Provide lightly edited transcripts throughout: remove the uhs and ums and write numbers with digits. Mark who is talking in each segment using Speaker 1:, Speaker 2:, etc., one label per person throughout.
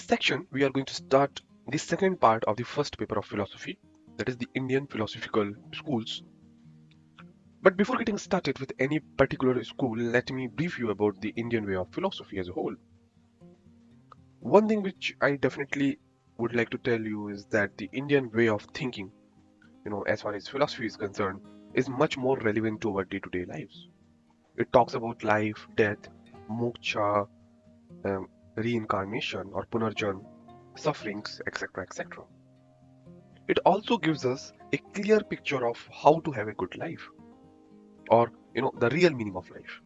Speaker 1: section, we are going to start the second part of the first paper of philosophy, that is the Indian philosophical schools. But before getting started with any particular school, let me brief you about the Indian way of philosophy as a whole. One thing which I definitely would like to tell you is that the Indian way of thinking, as far as philosophy is concerned, is much more relevant to our day-to-day lives. It talks about life, death, moksha, reincarnation or punarjan, sufferings, etc., etc. It also gives us a clear picture of how to have a good life, or the real meaning of life.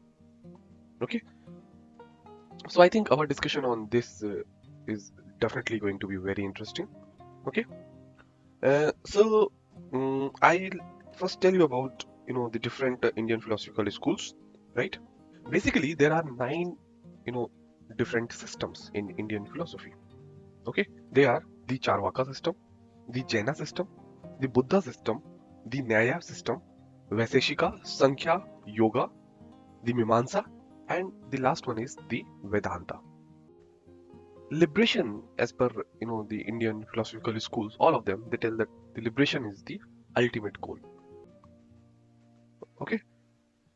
Speaker 1: Okay, so I think our discussion on this is definitely going to be very interesting. Okay, so I'll first tell you about the different Indian philosophical schools, right? Basically, there are nine you know different systems in Indian philosophy. Okay, they are the Charvaka system, the Jaina system, the Buddha system, the Nyaya system, Vaiseshika, Sankhya, Yoga, the Mimamsa, and the last one is the Vedanta. Liberation, as per the Indian philosophical schools, all of them they tell that the liberation is the ultimate goal. Okay,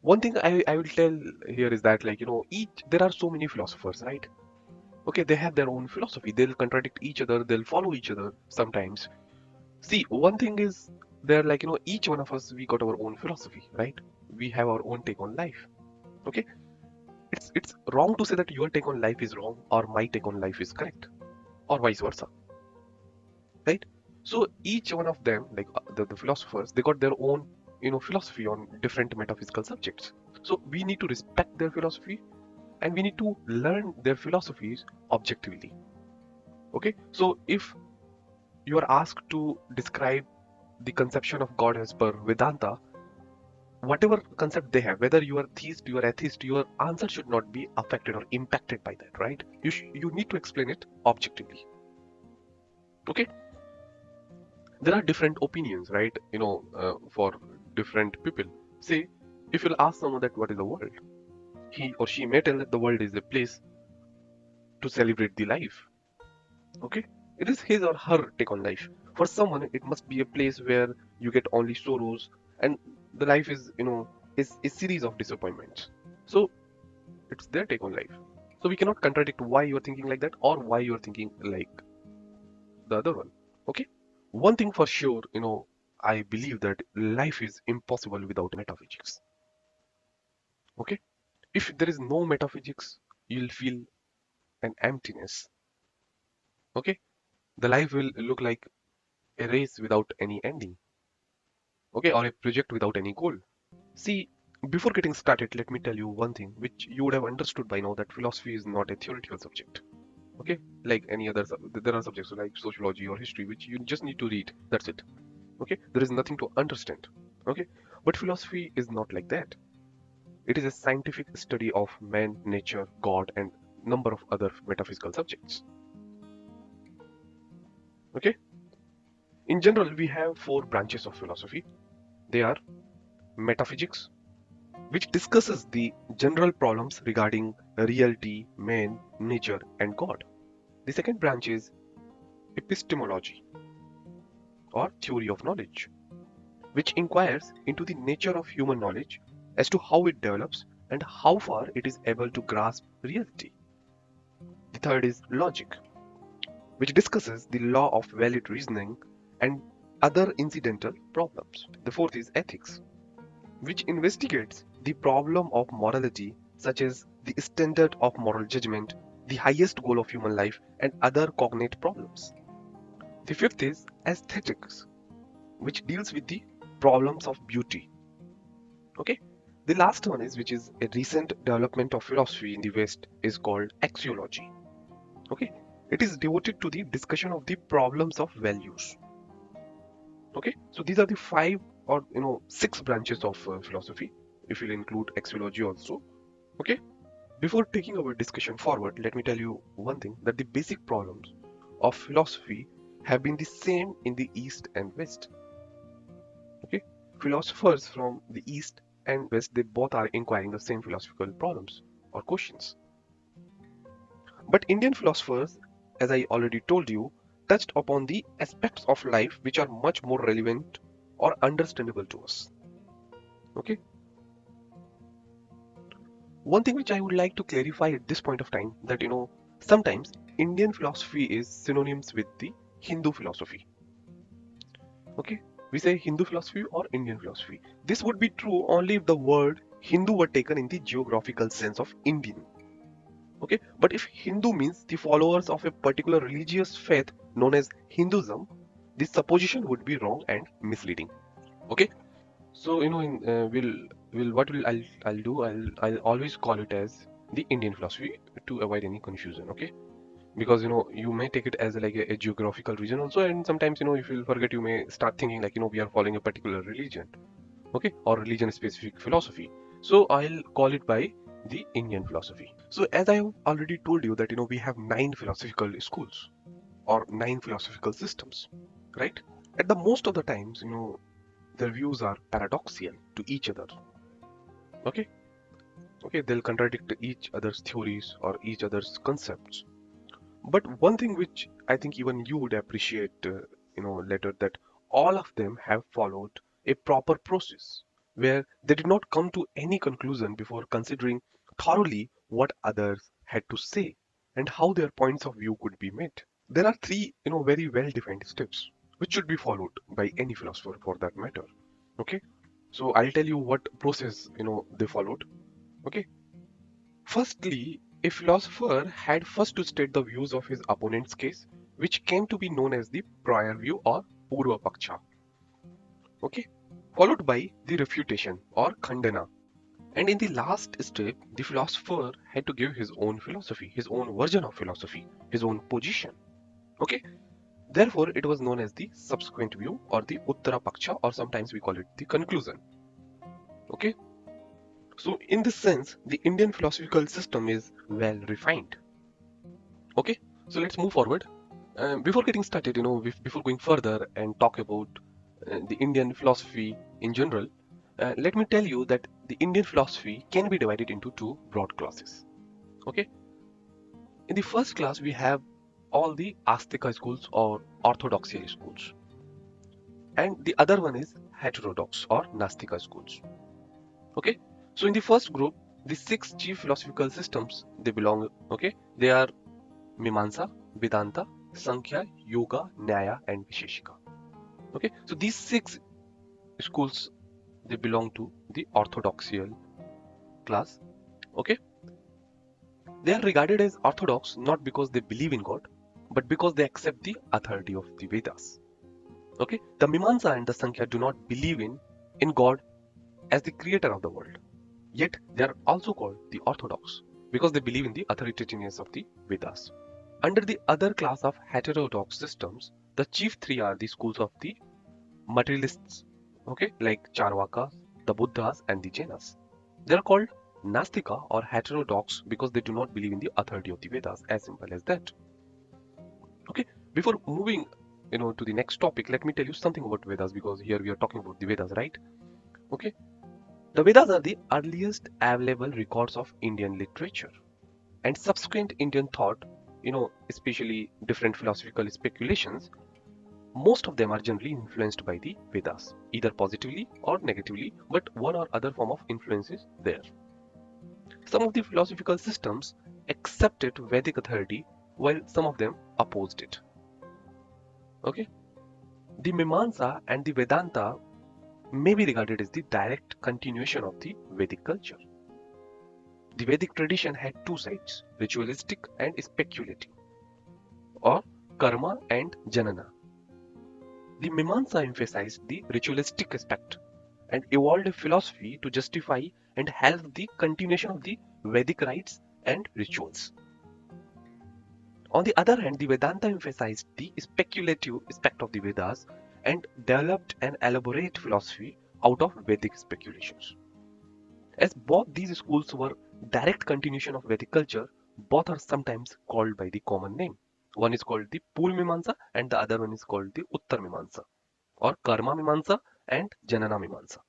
Speaker 1: one thing I will tell here is that each there are so many philosophers, right? Okay, they have their own philosophy. They'll contradict each other. They'll follow each other sometimes. See, one thing is they're each one of us we got our own philosophy, right? We have our own take on life. Okay, it's wrong to say that your take on life is wrong or my take on life is correct or vice versa, right? So each one of them, like the philosophers, they got their own philosophy on different metaphysical subjects. So we need to respect their philosophy and we need to learn their philosophies objectively. Okay, so if you are asked to describe the conception of God as per Vedanta, whatever concept they have, whether you are theist, you are atheist, your answer should not be affected or impacted by that, right? You need to explain it objectively. Okay, there are different opinions, right? For different people. Say, if you'll ask someone that what is the world, he or she may tell that the world is a place to celebrate the life. Okay, it is his or her take on life. For someone, it must be a place where you get only sorrows, and the life is is a series of disappointments. So it's their take on life. So we cannot contradict why you're thinking like that or why you're thinking like the other one. Okay? One thing for sure, I believe that life is impossible without metaphysics. Okay? If there is no metaphysics, you'll feel an emptiness. Okay? The life will look like a race without any ending. Okay? Or a project without any goal. See, before getting started, let me tell you one thing which you would have understood by now that philosophy is not a theoretical subject. Okay, like any other there are subjects like sociology or history which you just need to read, that's it. Okay, there is nothing to understand. Okay, but philosophy is not like that. It is a scientific study of man, nature, God, and number of other metaphysical subjects. Okay, in general we have four branches of philosophy. They are metaphysics, which discusses the general problems regarding reality, man, nature, and God. The second branch is epistemology, or theory of knowledge, which inquires into the nature of human knowledge as to how it develops and how far it is able to grasp reality. The third is logic, which discusses the law of valid reasoning and other incidental problems. The fourth is ethics, which investigates the problem of morality, such as the standard of moral judgment, the highest goal of human life, and other cognate problems. The fifth is aesthetics, which deals with the problems of beauty. Okay. The last one is, which is a recent development of philosophy in the West, is called axiology. Okay. It is devoted to the discussion of the problems of values. Okay. So these are the five or six branches of philosophy, if you'll include axiology also. Okay. Before taking our discussion forward, let me tell you one thing that the basic problems of philosophy have been the same in the East and West. Okay. Philosophers from the East and West, they both are inquiring the same philosophical problems or questions. But Indian philosophers, as I already told you, touched upon the aspects of life which are much more relevant or understandable to us. Okay. One thing which I would like to clarify at this point of time that sometimes Indian philosophy is synonyms with the Hindu philosophy. Okay, we say Hindu philosophy or Indian philosophy. This would be true only if the word Hindu were taken in the geographical sense of Indian. Okay, but if Hindu means the followers of a particular religious faith known as Hinduism, this supposition would be wrong and misleading. Okay, so will what will I'll do I'll always call it as the Indian philosophy to avoid any confusion. Okay, because you may take it as like a geographical region also, and sometimes if you'll forget, you may start thinking like we are following a particular religion, okay, or religion specific philosophy. So I'll call it by the Indian philosophy. So as I have already told you that we have 9 philosophical schools or 9 philosophical systems, right? At the most of the times their views are paradoxical to each other. Okay, okay, they'll contradict each other's theories or each other's concepts. But one thing which I think even you would appreciate, later, that all of them have followed a proper process where they did not come to any conclusion before considering thoroughly what others had to say and how their points of view could be met. There are three, very well-defined steps which should be followed by any philosopher for that matter. Okay, so I'll tell you what process they followed. Okay, firstly, a philosopher had first to state the views of his opponent's case, which came to be known as the prior view or Purva Paksha. Okay, followed by the refutation or Khandana. And in the last step, the philosopher had to give his own philosophy, his own version of philosophy, his own position. Okay, therefore, it was known as the subsequent view or the Uttara Paksha, or sometimes we call it the conclusion. Okay, so in this sense, the Indian philosophical system is well refined. Okay, so let's move forward. Before getting started, before going further and talk about the Indian philosophy in general, let me tell you that the Indian philosophy can be divided into two broad classes. Okay, in the first class, we have all the Astika schools or orthodoxial schools, and the other one is heterodox or Nastika schools. Okay, so in the first group, the six chief philosophical systems they belong. Okay, they are Mimamsa, Vedanta, Sankhya, Yoga, Nyaya, and Visheshika. Okay, so these six schools they belong to the orthodoxial class. Okay, they are regarded as orthodox not because they believe in God, but because they accept the authority of the Vedas. Okay, the Mimamsa and the Sankhya do not believe in God as the creator of the world. Yet they are also called the orthodox because they believe in the authoritativeness of the Vedas. Under the other class of heterodox systems, the chief three are the schools of the materialists, okay, like Charvakas, the Buddhas, and the Jainas. They are called Nastika or heterodox because they do not believe in the authority of the Vedas, as simple as that. Okay, before moving to the next topic, let me tell you something about Vedas because here we are talking about the Vedas, right? Okay, the Vedas are the earliest available records of Indian literature and subsequent Indian thought, especially different philosophical speculations. Most of them are generally influenced by the Vedas, either positively or negatively, but one or other form of influence is there. Some of the philosophical systems accepted Vedic authority while some of them opposed it. Okay? The Mimamsa and the Vedanta may be regarded as the direct continuation of the Vedic culture. The Vedic tradition had two sides, ritualistic and speculative, or karma and janana. The Mimamsa emphasized the ritualistic aspect and evolved a philosophy to justify and help the continuation of the Vedic rites and rituals. On the other hand, the Vedanta emphasized the speculative aspect of the Vedas and developed an elaborate philosophy out of Vedic speculations. As both these schools were direct continuation of Vedic culture, both are sometimes called by the common name. One is called the Purva Mimamsa and the other one is called the Uttar Mimamsa or Karma Mimamsa and Janana Mimamsa.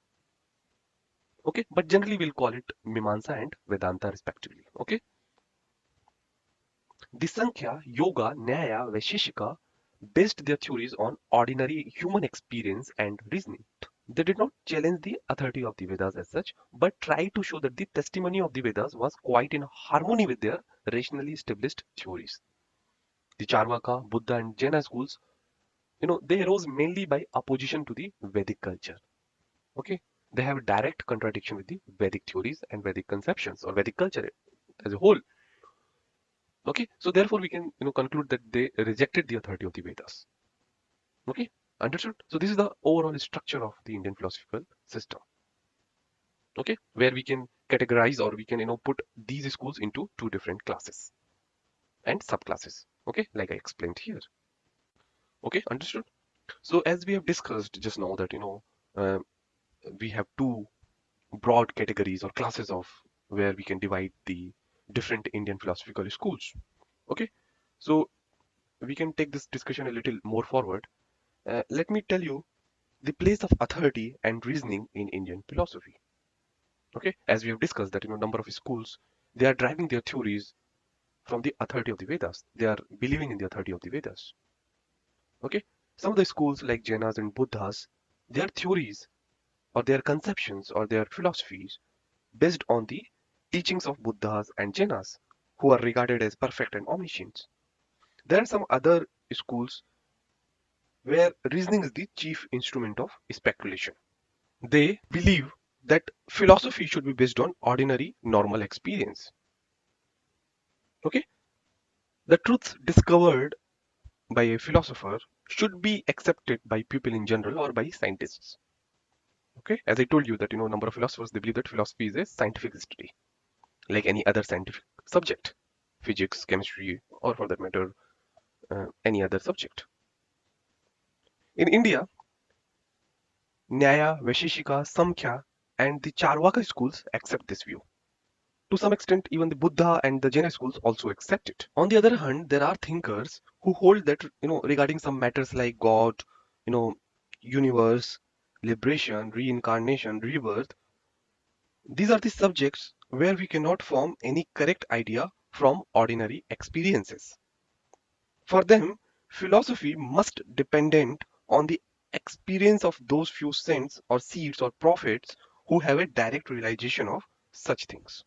Speaker 1: Okay, but generally we'll call it Mimamsa and Vedanta respectively. Okay, The Sankhya, Yoga, Nyaya, Vaisheshika based their theories on ordinary human experience and reasoning. They did not challenge the authority of the Vedas as such, but tried to show that the testimony of the Vedas was quite in harmony with their rationally established theories. The Charvaka, Buddha, and Jaina schools, they arose mainly by opposition to the Vedic culture. Okay, they have a direct contradiction with the Vedic theories and Vedic conceptions or Vedic culture as a whole. Okay, so therefore we can conclude that they rejected the authority of the Vedas. Okay, understood? So this is the overall structure of the Indian philosophical system. Okay, where we can categorize or we can put these schools into two different classes and subclasses. Okay, like I explained here. Okay, understood? So as we have discussed just now that uh, we have two broad categories or classes of where we can divide the different Indian philosophical schools. Okay, so we can take this discussion a little more forward. Let me tell you the place of authority and reasoning in Indian philosophy. Okay, as we have discussed that number of schools, they are driving their theories from the authority of the Vedas. They are believing in the authority of the Vedas. Okay, some of the schools like Jainas and Buddhas, their theories or their conceptions or their philosophies based on the teachings of Buddhas and Jainas, who are regarded as perfect and omniscient. There are some other schools where reasoning is the chief instrument of speculation. They believe that philosophy should be based on ordinary normal experience. Okay, the truths discovered by a philosopher should be accepted by people in general or by scientists. Okay, as I told you that number of philosophers, they believe that philosophy is a scientific study like any other scientific subject, physics, chemistry, or for that matter any other subject. In India, Nyaya, Vaisheshika, Samkhya, and the Charvaka schools accept this view. To some extent, even the Buddha and the Jaina schools also accept it. On the other hand, there are thinkers who hold that, regarding some matters like God, you know, universe, liberation, reincarnation, rebirth, these are the subjects where we cannot form any correct idea from ordinary experiences. For them, philosophy must dependent on the experience of those few saints or seeds or prophets who have a direct realization of such things.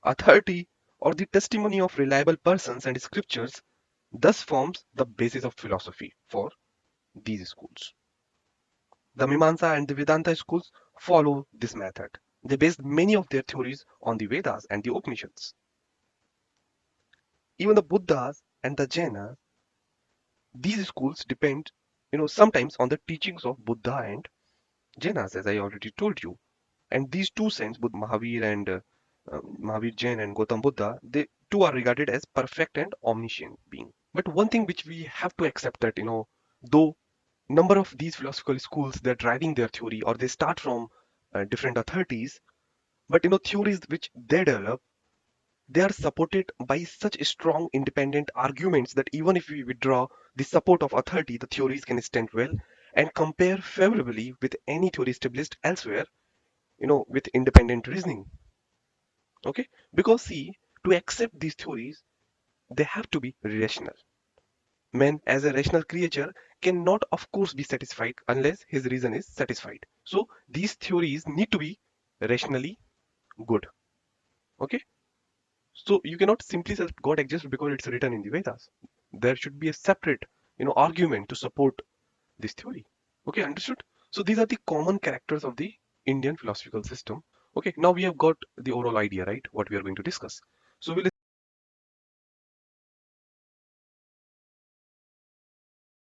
Speaker 1: Authority or the testimony of reliable persons and scriptures thus forms the basis of philosophy for these schools. The Mimamsa and the Vedanta schools follow this method. They based many of their theories on the Vedas and the Upanishads. Even the Buddhas and the Jainas, these schools depend, sometimes on the teachings of Buddha and Jainas, as I already told you. And these two saints, Buddha Mahavir and Mahavir Jain and Gautam Buddha, they too are regarded as perfect and omniscient being. But one thing which we have to accept that, though number of these philosophical schools, they're driving their theory or they start from different authorities, but theories which they develop, they are supported by such strong independent arguments that even if we withdraw the support of authority, the theories can stand well and compare favorably with any theory established elsewhere, with independent reasoning. Okay, because see, to accept these theories, they have to be rational. Man, as a rational creature, cannot, of course, be satisfied unless his reason is satisfied. So these theories need to be rationally good. Okay, so you cannot simply say God exists because it's written in the Vedas. There should be a separate, argument to support this theory. Okay, understood? So these are the common characters of the Indian philosophical system. Okay, now we have got the overall idea, right? What we are going to discuss. So we'll